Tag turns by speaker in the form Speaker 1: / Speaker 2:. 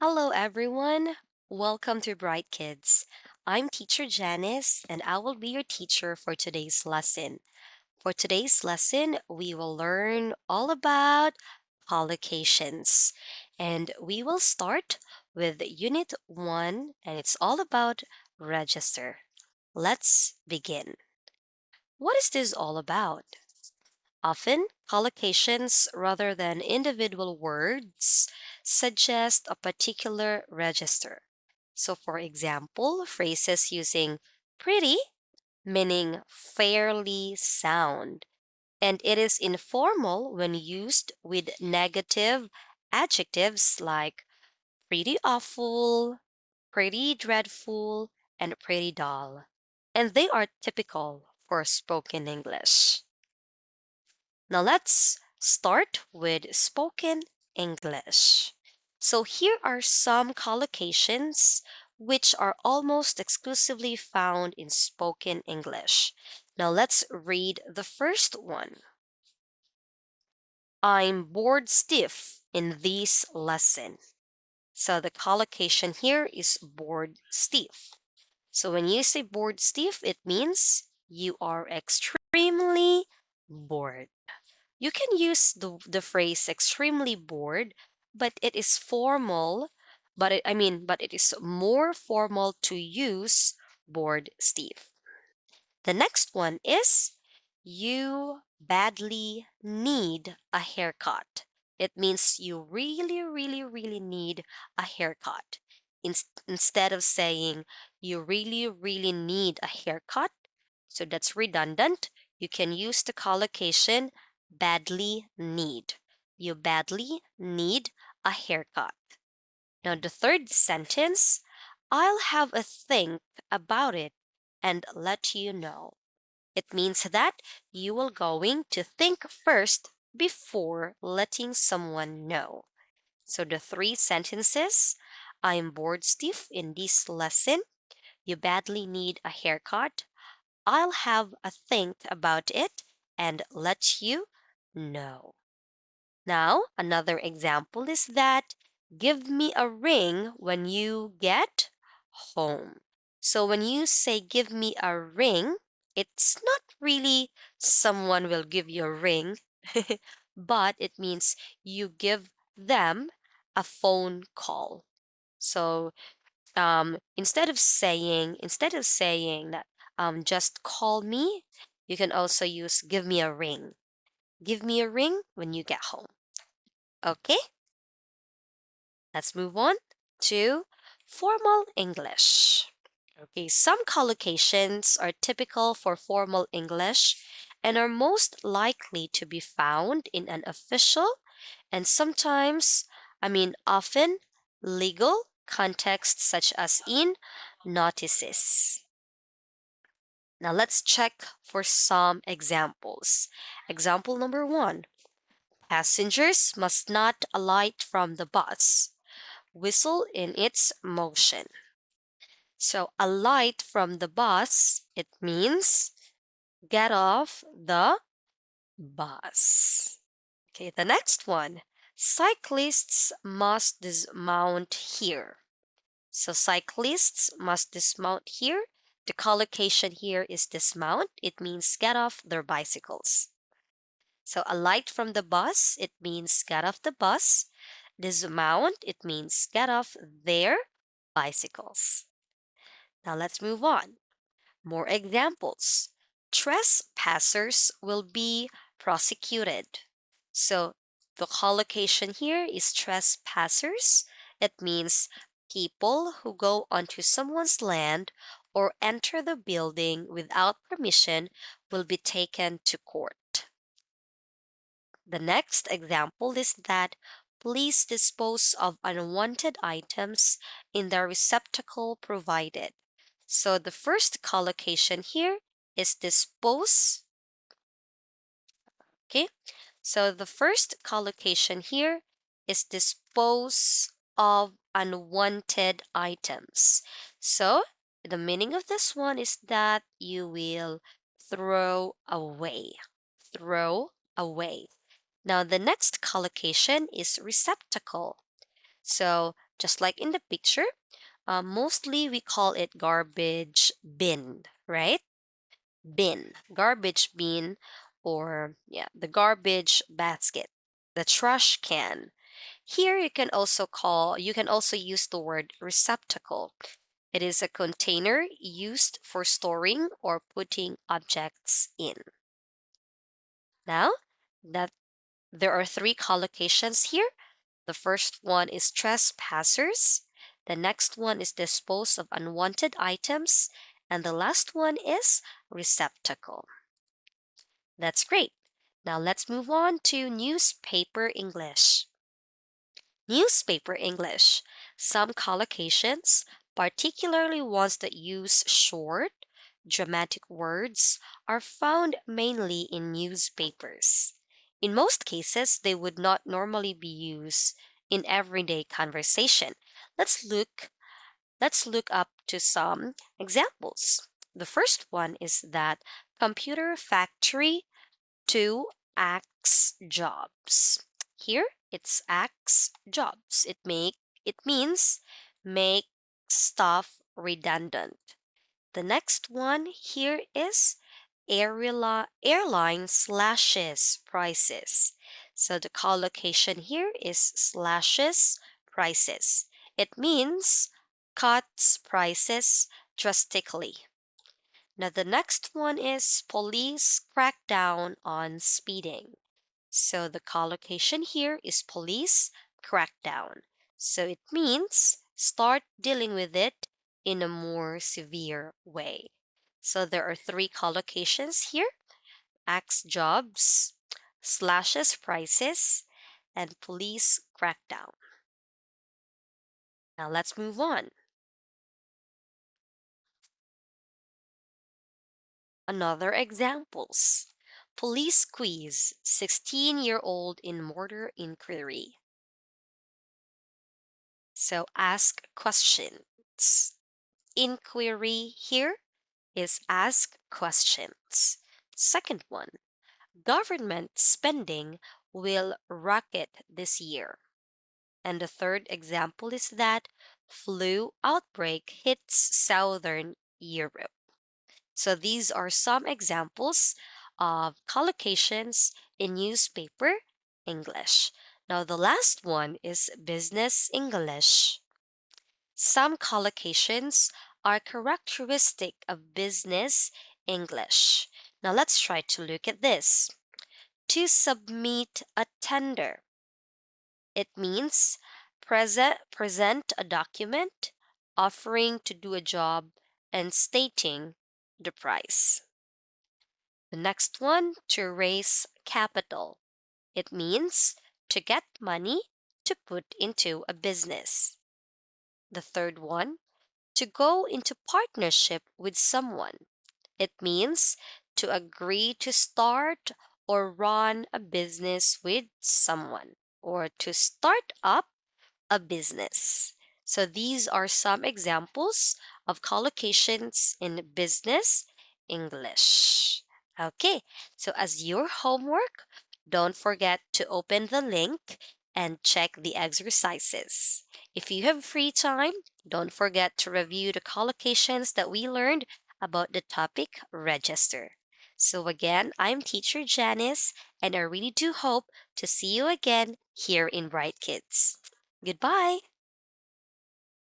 Speaker 1: Hello, everyone. Welcome to Bright Kids. I'm Teacher Janice, and I will be your teacher for today's lesson. For today's lesson, we will learn all about collocations, and we will start with Unit 1, and it's all about register. Let's begin. What is this all about? Often, collocations rather than individual words suggest a particular register. So, for example, phrases using pretty, meaning fairly sound, and it is informal when used with negative adjectives like pretty awful, pretty dreadful, and pretty dull. And they are typical for spoken English. Now let's start with spoken English. So here are some collocations which are almost exclusively found in spoken English. Now let's read the first one. I'm bored stiff in this lesson. So the collocation here is bored stiff. So when you say bored stiff, it means you are extremely bored. You can use the phrase extremely bored, but it is formal, but it is more formal to use bored Steve. The next one is you badly need a haircut. It means you really, really, really need a haircut. Instead of saying you really, really need a haircut, so that's redundant, you can use the collocation badly need. You badly need a haircut. Now, the third sentence, I'll have a think about it and let you know. It means that you are going to think first before letting someone know. So the three sentences, I'm bored stiff in this lesson. You badly need a haircut. I'll have a think about it and let you know. Now, another example is that give me a ring when you get home. So when you say give me a ring, it's not really someone will give you a ring, but it means you give them a phone call. So instead of saying that just call me, you can also use give me a ring. Give me a ring when you get home. Okay, let's move on to formal English. Okay, some collocations are typical for formal English and are most likely to be found in an official and often legal contexts such as in notices. Now let's check for some examples. Example number one. Passengers must not alight from the bus. Whistle in its motion. So alight from the bus, it means get off the bus. Okay, the next one. Cyclists must dismount here. So cyclists must dismount here. The collocation here is dismount. It means get off their bicycles. So alight from the bus, it means get off the bus. Dismount, it means get off their bicycles. Now let's move on. More examples. Trespassers will be prosecuted. So the collocation here is trespassers. It means people who go onto someone's land or enter the building without permission will be taken to court. The next example is that please dispose of unwanted items in the receptacle provided. So the first collocation here is dispose. Okay, so the first collocation here is dispose of unwanted items. So the meaning of this one is that you will throw away. Throw away. Now the next collocation is receptacle. So just like in the picture. Mostly we call it garbage bin, right? Bin, garbage bin, or yeah, the garbage basket, the trash can. Here you can also use the word receptacle. It is a container used for storing or putting objects in. Now that there are three collocations here, the first one is trespassers, the next one is dispose of unwanted items, and the last one is receptacle. That's great. Now let's move on to newspaper English. Newspaper English. Some collocations, particularly ones that use short, dramatic words, are found mainly in newspapers. In most cases, they would not normally be used in everyday conversation. Let's look let's look up to some examples. The first one is that computer factory to axe jobs. Here it's axe jobs. It means make stuff redundant. The next one here is airline slashes prices. So the collocation here is slashes prices. It means cuts prices drastically. Now, the next one is police crackdown on speeding. So, the collocation here is police crackdown. So, it means start dealing with it in a more severe way. So, there are three collocations here: axe jobs, slashes prices, and police crackdown. Now, let's move on. Another examples. Police quiz 16-year-old in murder inquiry. So ask questions. Inquiry here is ask questions. Second one, government spending will rocket this year. And the third example is that flu outbreak hits southern Europe. So these are some examples of collocations in newspaper English. Now the last one is business English. Some collocations are characteristic of business English. Now let's try to look at this. To submit a tender. It means present a document, offering to do a job, and stating the price. The next one, to raise capital. It means to get money to put into a business. The third one, to go into partnership with someone. It means to agree to start or run a business with someone, or to start up a business. So these are some examples of collocations in business English. Okay, so as your homework, don't forget to open the link and check the exercises. If you have free time, don't forget to review the collocations that we learned about the topic register. So again, I'm teacher Janice, and I really do hope to see you again here in Bright Kids. Goodbye.